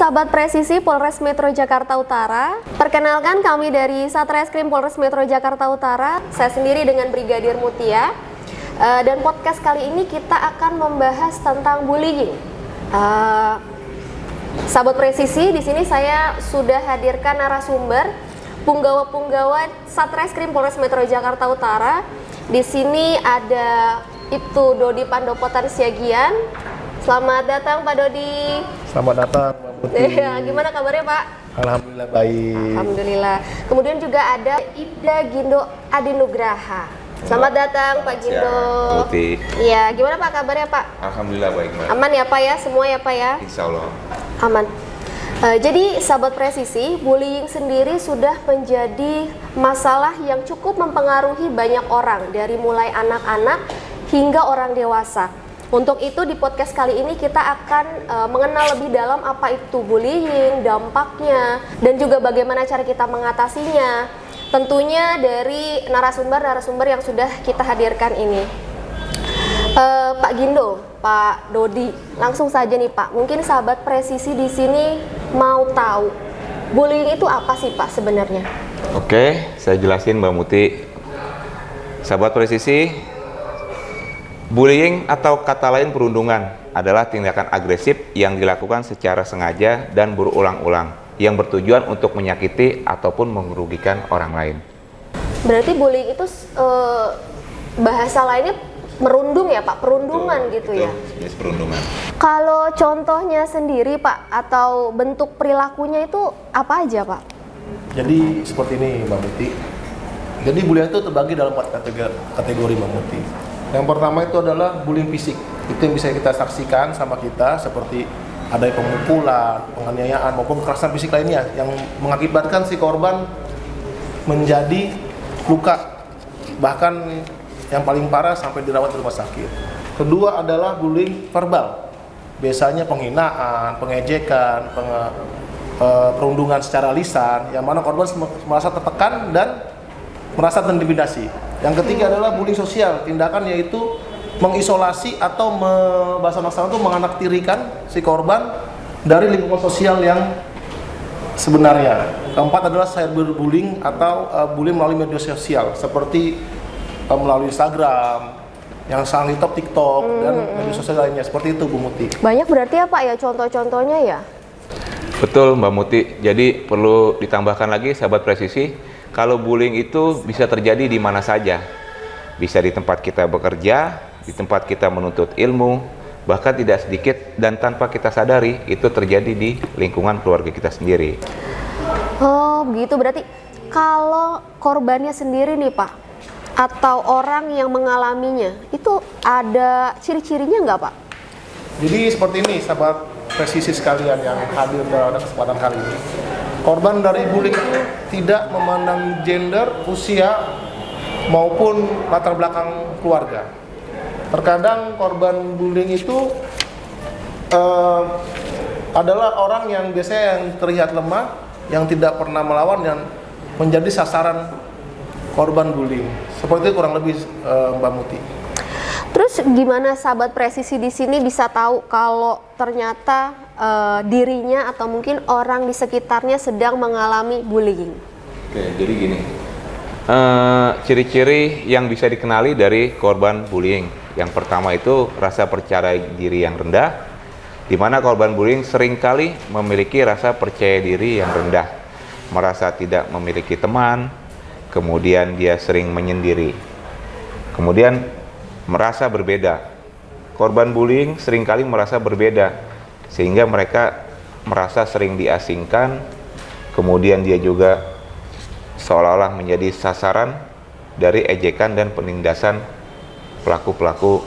sahabat presisi Polres Metro Jakarta Utara. Perkenalkan kami dari Satreskrim Polres Metro Jakarta Utara. Saya sendiri dengan Brigadir Mutia. Dan podcast kali ini kita akan membahas tentang bullying. Sahabat presisi, di sini saya sudah hadirkan narasumber punggawa-punggawa Satreskrim Polres Metro Jakarta Utara. Di sini ada Ibtu Dodi Pandopotan Siagian. Selamat datang Pak Dodi. Selamat datang Mbak Muti. Gimana kabarnya Pak? Alhamdulillah baik. Alhamdulillah. Kemudian juga ada Ibda Gindo Adinugraha. Selamat datang Pak Gindo. Muti. Iya, gimana Pak kabarnya Pak? Alhamdulillah baik Mbak. Aman ya Pak ya? Semua ya Pak ya? Insya Allah. Aman. Jadi sahabat presisi, bullying sendiri sudah menjadi masalah yang cukup mempengaruhi banyak orang, dari mulai anak-anak hingga orang dewasa. Untuk itu di podcast kali ini kita akan mengenal lebih dalam apa itu bullying, dampaknya, dan juga bagaimana cara kita mengatasinya. Tentunya dari narasumber-narasumber yang sudah kita hadirkan ini. Pak Gindo, Pak Dodi, langsung saja nih Pak. Mungkin sahabat presisi di sini mau tahu bullying itu apa sih Pak sebenarnya? Oke, saya jelasin Mbak Muti. Sahabat presisi, bullying atau kata lain perundungan adalah tindakan agresif yang dilakukan secara sengaja dan berulang-ulang yang bertujuan untuk menyakiti ataupun merugikan orang lain. Berarti bullying itu bahasa lainnya merundung ya Pak, perundungan gitu ya? Jenis perundungan. Kalau contohnya sendiri Pak, atau bentuk perilakunya itu apa aja Pak? Jadi seperti ini Mbak Muti. Jadi bullying itu terbagi dalam 4 kategori Mbak Muti. Yang pertama itu adalah bullying fisik. Itu yang bisa kita saksikan sama kita, seperti ada pemukulan, penganiayaan maupun kekerasan fisik lainnya yang mengakibatkan si korban menjadi luka, bahkan yang paling parah sampai dirawat di rumah sakit. Kedua adalah bullying verbal. Biasanya penghinaan, pengejekan, perundungan secara lisan, yang mana korban merasa tertekan dan merasa terintimidasi. Yang ketiga adalah bullying sosial, tindakan yaitu mengisolasi atau bahasa nasional itu menganaktirikan si korban dari lingkungan sosial yang sebenarnya. Keempat adalah cyberbullying atau bullying melalui media sosial seperti melalui Instagram, yang sangat top TikTok dan media sosial lainnya. Seperti itu Bu Muti. Banyak berarti ya Pak ya contoh-contohnya ya? Betul Mbak Muti. Jadi perlu ditambahkan lagi sahabat presisi, kalau bullying itu bisa terjadi di mana saja. Bisa di tempat kita bekerja, di tempat kita menuntut ilmu, bahkan tidak sedikit dan tanpa kita sadari itu terjadi di lingkungan keluarga kita sendiri. Oh begitu, berarti kalau korbannya sendiri nih Pak, atau orang yang mengalaminya, itu ada ciri-cirinya nggak Pak? Jadi seperti ini sahabat presisi sekalian yang hadir dalam kesempatan kali ini. Korban dari bullying itu tidak memandang gender, usia, maupun latar belakang keluarga. Terkadang korban bullying itu adalah orang yang biasanya yang terlihat lemah, yang tidak pernah melawan, dan menjadi sasaran korban bullying. Seperti itu kurang lebih Mbak Muti. Terus gimana sahabat presisi di sini bisa tahu kalau ternyata dirinya atau mungkin orang di sekitarnya sedang mengalami bullying? Oke, jadi gini. Ciri-ciri yang bisa dikenali dari korban bullying. Yang pertama itu rasa percaya diri yang rendah, di mana korban bullying seringkali memiliki rasa percaya diri yang rendah, merasa tidak memiliki teman, kemudian dia sering menyendiri, kemudian merasa berbeda. Korban bullying seringkali merasa berbeda, sehingga mereka merasa sering diasingkan, kemudian dia juga seolah-olah menjadi sasaran dari ejekan dan penindasan pelaku-pelaku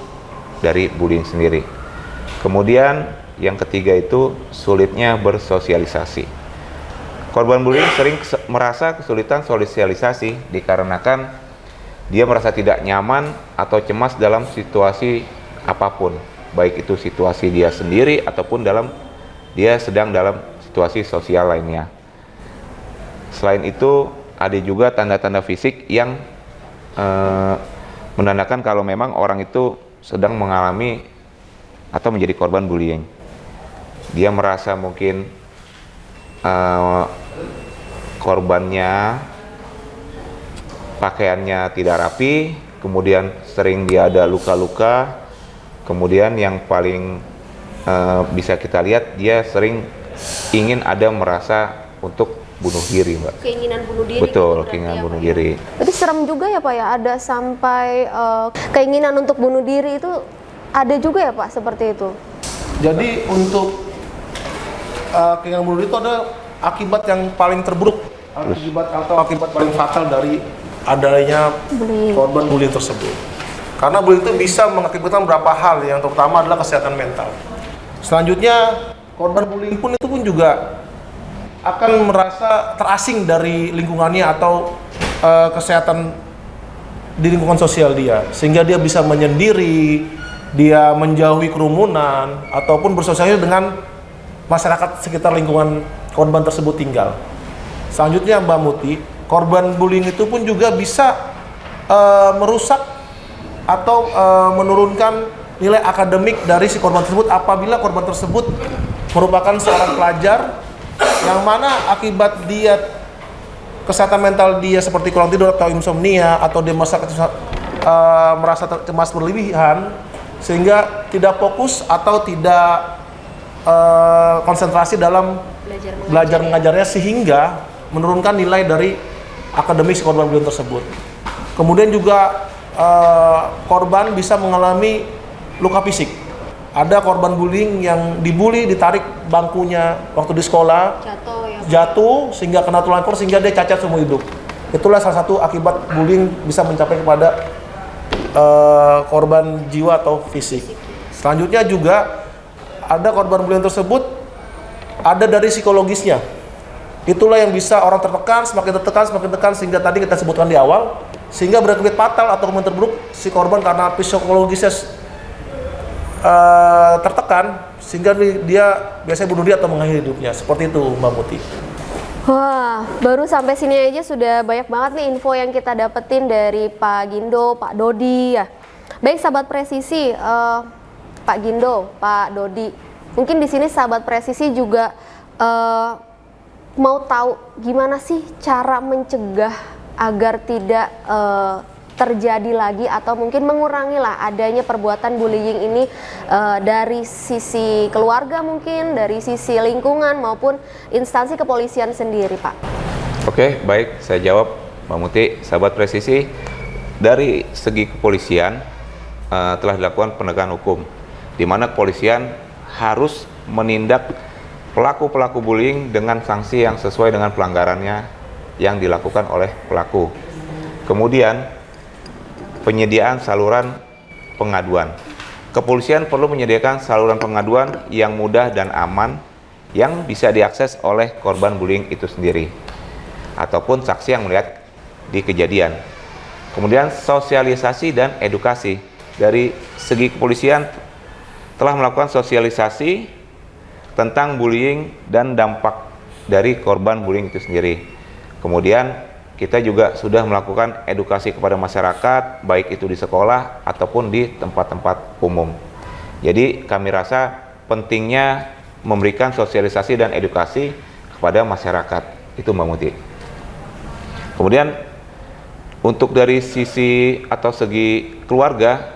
dari bullying sendiri. Kemudian yang ketiga itu sulitnya bersosialisasi. Korban bullying sering merasa kesulitan sosialisasi dikarenakan dia merasa tidak nyaman atau cemas dalam situasi apapun, baik itu situasi dia sendiri ataupun dia sedang dalam situasi sosial lainnya. Selain itu, ada juga tanda-tanda fisik yang menandakan kalau memang orang itu sedang mengalami atau menjadi korban bullying. Dia merasa mungkin eh, korbannya pakaiannya tidak rapi, kemudian sering dia ada luka-luka, kemudian yang paling bisa kita lihat dia sering ingin ada merasa untuk bunuh diri, Mbak. Keinginan bunuh diri. Betul, gitu keinginan berarti bunuh ya, Pak, diri. ya? Tapi serem juga ya Pak ya, ada sampai keinginan untuk bunuh diri itu ada juga ya Pak seperti itu. Jadi untuk keinginan bunuh diri itu ada akibat yang paling terburuk, akibat paling fatal dari adanya korban bullying tersebut. Karena bullying itu bisa mengakibatkan beberapa hal, yang terutama adalah kesehatan mental. Selanjutnya, korban bullying pun juga akan merasa terasing dari lingkungannya atau kesehatan di lingkungan sosial dia, sehingga dia bisa menyendiri, dia menjauhi kerumunan ataupun bersosialisasi dengan masyarakat sekitar lingkungan korban tersebut tinggal. Selanjutnya Mbak Muti, korban bullying itu pun juga bisa merusak atau menurunkan nilai akademik dari si korban tersebut apabila korban tersebut merupakan seorang pelajar yang mana akibat dia kesehatan mental dia seperti kurang tidur atau insomnia atau dia merasa cemas berlebihan sehingga tidak fokus atau tidak konsentrasi dalam belajar mengajarnya sehingga menurunkan nilai dari akademik si korban bullying tersebut. Kemudian juga korban bisa mengalami luka fisik. Ada korban bullying yang dibully, ditarik bangkunya waktu di sekolah, jatuh sehingga kena tulang ekor sehingga dia cacat seumur hidup. Itulah salah satu akibat bullying bisa mencapai kepada korban jiwa atau fisik. Selanjutnya juga ada korban bullying tersebut ada dari psikologisnya. Itulah yang bisa orang tertekan, semakin tertekan sehingga tadi kita sebutkan di awal, sehingga berakibat fatal atau kemungkinan terburuk si korban karena psikologisnya tertekan sehingga dia biasanya bunuh diri atau mengakhiri hidupnya. Seperti itu Mbak Muti. Wah, baru sampai sini aja sudah banyak banget nih info yang kita dapetin dari Pak Gindo, Pak Dodi ya. Baik sahabat presisi, Pak Gindo, Pak Dodi, mungkin di sini sahabat presisi juga mau tahu gimana sih cara mencegah agar tidak terjadi lagi atau mungkin mengurangi lah adanya perbuatan bullying ini dari sisi keluarga mungkin, dari sisi lingkungan maupun instansi kepolisian sendiri, Pak. Oke, baik, saya jawab Mbak Muti. Sahabat presisi, dari segi kepolisian telah dilakukan penegakan hukum, di mana kepolisian harus menindak pelaku-pelaku bullying dengan sanksi yang sesuai dengan pelanggarannya yang dilakukan oleh pelaku. Kemudian penyediaan saluran pengaduan. Kepolisian perlu menyediakan saluran pengaduan yang mudah dan aman yang bisa diakses oleh korban bullying itu sendiri ataupun saksi yang melihat di kejadian. Kemudian sosialisasi dan edukasi. Dari segi kepolisian telah melakukan sosialisasi tentang bullying dan dampak dari korban bullying itu sendiri. Kemudian kita juga sudah melakukan edukasi kepada masyarakat, baik itu di sekolah ataupun di tempat-tempat umum. Jadi kami rasa pentingnya memberikan sosialisasi dan edukasi kepada masyarakat. Itu Mbak Muti. Kemudian untuk dari sisi atau segi keluarga,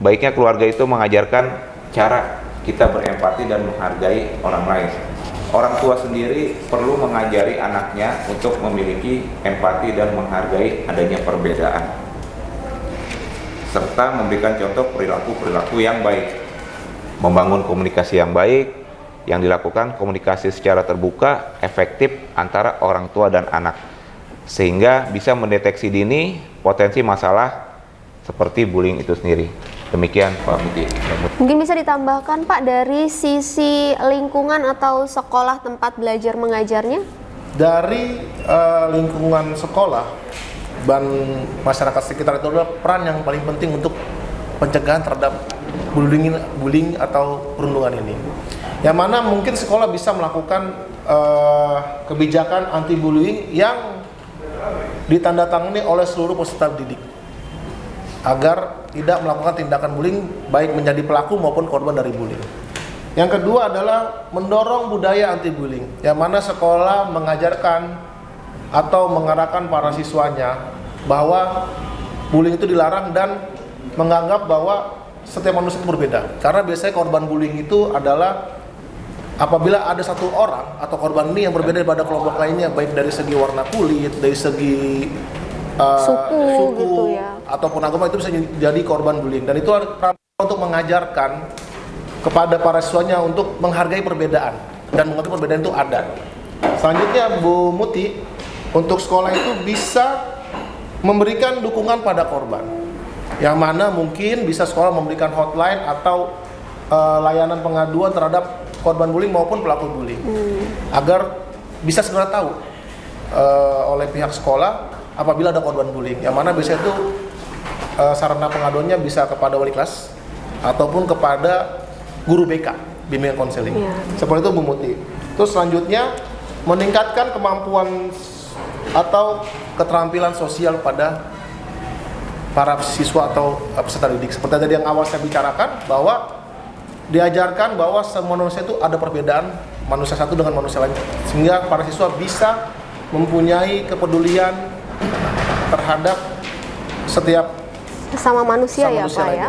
baiknya keluarga itu mengajarkan cara kita berempati dan menghargai orang lain. Orang tua sendiri perlu mengajari anaknya untuk memiliki empati dan menghargai adanya perbedaan, serta memberikan contoh perilaku-perilaku yang baik, membangun komunikasi yang baik, yang dilakukan komunikasi secara terbuka, efektif antara orang tua dan anak, sehingga bisa mendeteksi dini potensi masalah seperti bullying itu sendiri. Demikian Pak Muti. Mungkin bisa ditambahkan Pak dari sisi lingkungan atau sekolah tempat belajar mengajarnya? Dari lingkungan sekolah dan masyarakat sekitar itu adalah peran yang paling penting untuk pencegahan terhadap bullying atau perundungan ini. Yang mana mungkin sekolah bisa melakukan kebijakan anti bullying yang ditandatangani oleh seluruh peserta didik agar tidak melakukan tindakan bullying baik menjadi pelaku maupun korban dari bullying. Yang kedua adalah mendorong budaya anti bullying, yang mana sekolah mengajarkan atau mengarahkan para siswanya bahwa bullying itu dilarang dan menganggap bahwa setiap manusia itu berbeda. Karena biasanya korban bullying itu adalah apabila ada satu orang atau korban ini yang berbeda daripada kelompok lainnya, baik dari segi warna kulit, dari segi Suku gitu ya. ataupun agama, itu bisa jadi korban bullying. Dan itu untuk mengajarkan kepada para siswanya untuk menghargai perbedaan dan mengerti perbedaan itu ada. Selanjutnya Bu Muti, untuk sekolah itu bisa memberikan dukungan pada korban, yang mana mungkin bisa sekolah memberikan hotline atau layanan pengaduan terhadap korban bullying maupun pelaku bullying, agar bisa segera tahu oleh pihak sekolah apabila ada korban bullying, yang mana biasanya itu sarana pengaduannya bisa kepada wali kelas ataupun kepada guru BK, bimbingan konseling. Seperti itu Bu Muti. Terus selanjutnya meningkatkan kemampuan atau keterampilan sosial pada para siswa atau peserta didik. Seperti tadi yang awal saya bicarakan, bahwa diajarkan bahwa semua manusia itu ada perbedaan manusia satu dengan manusia lain, sehingga para siswa bisa mempunyai kepedulian terhadap setiap Sama manusia ya Pak ya.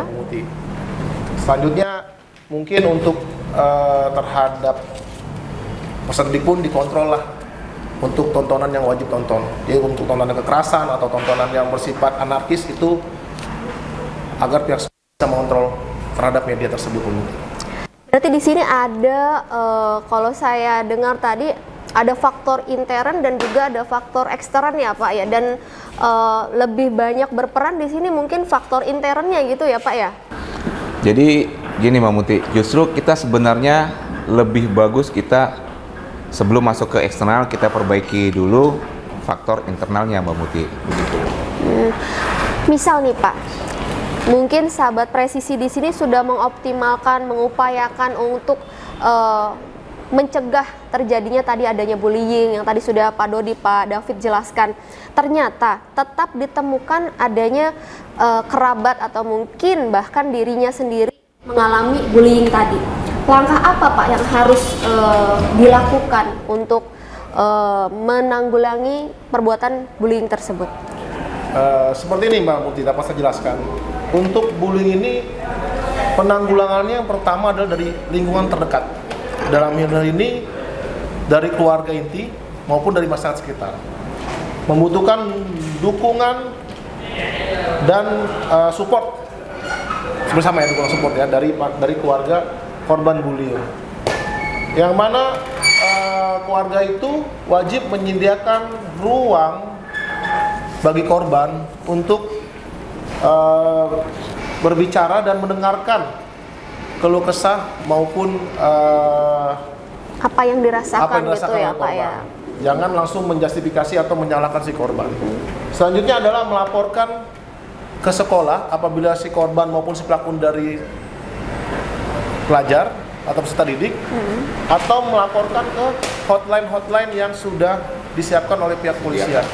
Selanjutnya mungkin untuk terhadap peserta didik pun dikontrol lah untuk tontonan yang wajib tonton. Jadi untuk tontonan kekerasan atau tontonan yang bersifat anarkis itu, agar pihak bisa mengontrol terhadap media tersebut. Berarti di sini ada kalau saya dengar tadi ada faktor intern dan juga ada faktor ekstern ya Pak ya, dan lebih banyak berperan di sini mungkin faktor internnya gitu ya Pak ya. Jadi gini Mbak Muti, justru kita sebenarnya lebih bagus kita sebelum masuk ke eksternal kita perbaiki dulu faktor internalnya Mbak Muti. Misal nih Pak, mungkin sahabat presisi di sini sudah mengoptimalkan, mengupayakan untuk mencegah terjadinya tadi adanya bullying yang tadi sudah Pak Dodi, Pak David jelaskan. Ternyata tetap ditemukan adanya kerabat atau mungkin bahkan dirinya sendiri mengalami bullying tadi. Langkah apa Pak yang harus dilakukan untuk menanggulangi perbuatan bullying tersebut? Seperti ini Mbak Muti, dapat saya jelaskan. Untuk bullying ini penanggulangannya yang pertama adalah dari lingkungan terdekat. Dalam hal ini dari keluarga inti maupun dari masyarakat sekitar. Membutuhkan dukungan dan support bersama ya, dukungan support ya dari keluarga korban bullying. Yang mana keluarga itu wajib menyediakan ruang bagi korban untuk berbicara dan mendengarkan keluh kesah maupun apa yang dirasakan gitu ya Pak ya. Jangan langsung menjustifikasi atau menyalahkan si korban. Selanjutnya adalah melaporkan ke sekolah apabila si korban maupun si pelaku dari pelajar atau peserta didik, atau melaporkan ke hotline yang sudah disiapkan oleh pihak polisian.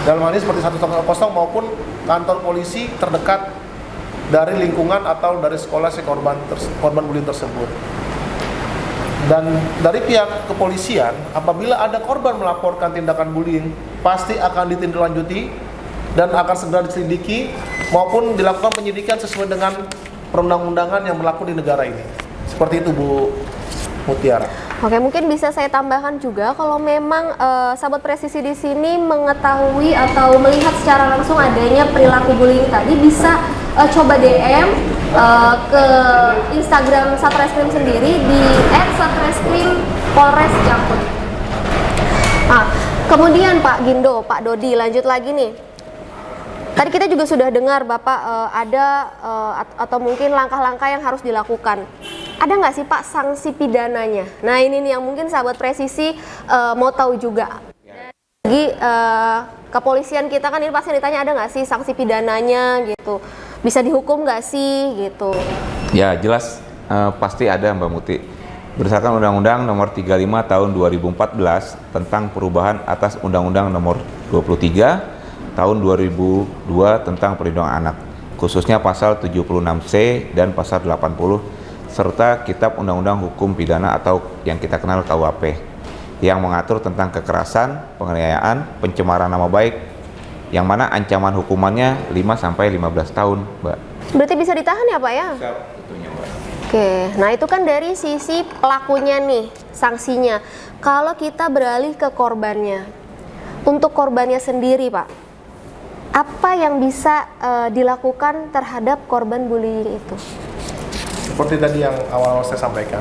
Dalam hal ini seperti 110 maupun kantor polisi terdekat dari lingkungan atau dari sekolah si korban bullying tersebut. Dan dari pihak kepolisian, apabila ada korban melaporkan tindakan bullying, pasti akan ditindaklanjuti dan akan segera diselidiki maupun dilakukan penyidikan sesuai dengan perundang-undangan yang berlaku di negara ini. Seperti itu Bu Mutiara. Oke, mungkin bisa saya tambahkan juga kalau memang sahabat presisi di sini mengetahui atau melihat secara langsung adanya perilaku bullying tadi, bisa coba DM ke Instagram Satreskrim sendiri di @satreskrim_Polres_Jakut. Nah, kemudian Pak Gindo, Pak Dodi, lanjut lagi nih. Tadi kita juga sudah dengar Bapak ada atau mungkin langkah-langkah yang harus dilakukan. Ada nggak sih Pak sanksi pidananya? Nah ini nih yang mungkin sahabat presisi mau tahu juga. Bagi kepolisian kita kan ini pasti ditanya, ada nggak sih sanksi pidananya gitu? Bisa dihukum nggak sih gitu? Ya jelas pasti ada Mbak Muti. Berdasarkan Undang-Undang Nomor 35 Tahun 2014 tentang perubahan atas Undang-Undang Nomor 23 Tahun 2002 tentang perlindungan anak, khususnya pasal 76C dan pasal 80 serta Kitab Undang-Undang Hukum Pidana atau yang kita kenal KUHP yang mengatur tentang kekerasan, penganiayaan, pencemaran nama baik yang mana ancaman hukumannya 5-15 tahun, Mbak. Berarti bisa ditahan ya Pak ya? Bisa, tentunya, Mbak. Oke, nah itu kan dari sisi pelakunya nih, sanksinya. Kalau kita beralih ke korbannya, untuk korbannya sendiri Pak, apa yang bisa dilakukan terhadap korban bullying itu? Seperti tadi yang awal-awal saya sampaikan,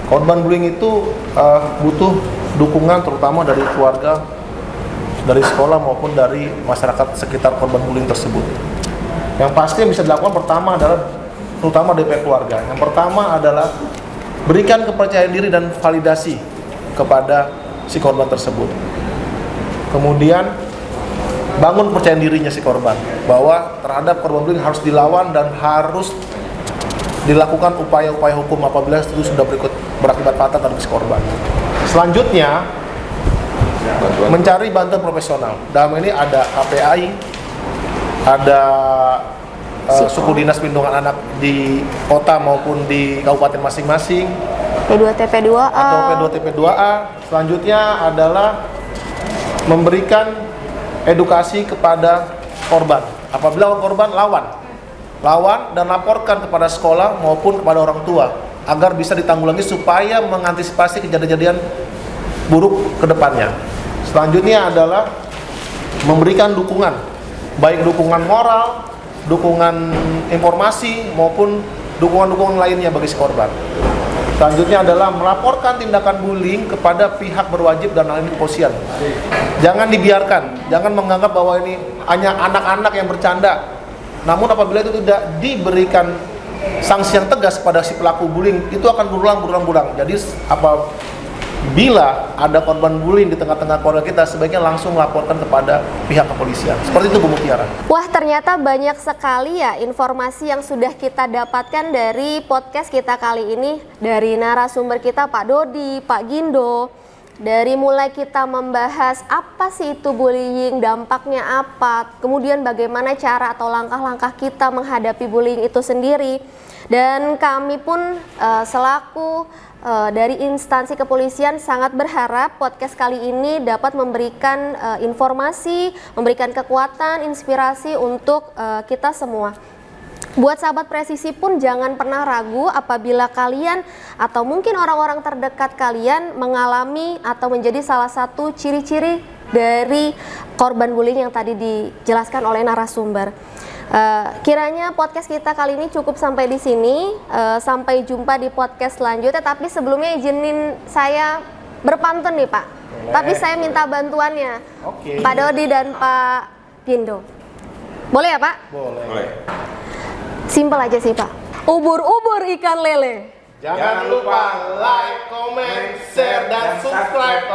korban bullying itu butuh dukungan terutama dari keluarga, dari sekolah maupun dari masyarakat sekitar korban bullying tersebut. Yang pasti yang bisa dilakukan pertama adalah terutama dari pihak keluarga. Yang pertama adalah berikan kepercayaan diri dan validasi kepada si korban tersebut. Kemudian bangun kepercayaan dirinya si korban bahwa terhadap korban bullying harus dilawan dan harus dilakukan upaya-upaya hukum apabila itu sudah berakibat fatal terhadap si korban. Selanjutnya mencari bantuan profesional. Dalam ini ada KPAI, ada suku dinas perlindungan anak di kota maupun di kabupaten masing-masing, P2TP2A atau P2TP2A. Selanjutnya adalah memberikan edukasi kepada korban. Apabila korban, lawan dan laporkan kepada sekolah maupun kepada orang tua agar bisa ditanggulangi supaya mengantisipasi kejadian-kejadian buruk ke depannya. Selanjutnya adalah memberikan dukungan, baik dukungan moral, dukungan informasi maupun dukungan-dukungan lainnya bagi si korban. Selanjutnya adalah melaporkan tindakan bullying kepada pihak berwajib dan hal ini kepolisian. Jangan dibiarkan, jangan menganggap bahwa ini hanya anak-anak yang bercanda. Namun apabila itu tidak diberikan sanksi yang tegas pada si pelaku bullying, itu akan berulang. Jadi apabila ada korban bullying di tengah-tengah keluarga kita, sebaiknya langsung laporkan kepada pihak kepolisian. Seperti itu Bu Mutiara. Wah, ternyata banyak sekali ya informasi yang sudah kita dapatkan dari podcast kita kali ini, dari narasumber kita Pak Dodi, Pak Gindo. Dari mulai kita membahas apa sih itu bullying, dampaknya apa, kemudian bagaimana cara atau langkah-langkah kita menghadapi bullying itu sendiri. Dan kami pun selaku dari instansi kepolisian sangat berharap podcast kali ini dapat memberikan informasi, memberikan kekuatan, inspirasi untuk kita semua. Buat sahabat presisi pun jangan pernah ragu apabila kalian atau mungkin orang-orang terdekat kalian mengalami atau menjadi salah satu ciri-ciri dari korban bullying yang tadi dijelaskan oleh narasumber. Kiranya podcast kita kali ini cukup sampai di sini. Sampai jumpa di podcast selanjutnya. Tapi sebelumnya izinin saya berpantun nih Pak. Boleh. Tapi saya minta bantuannya. Oke. Pak Dodi dan Pak Gindo. Boleh ya Pak? Boleh. Simpel aja sih Pak. Ubur-ubur ikan lele. Jangan lupa like, comment, share, dan subscribe.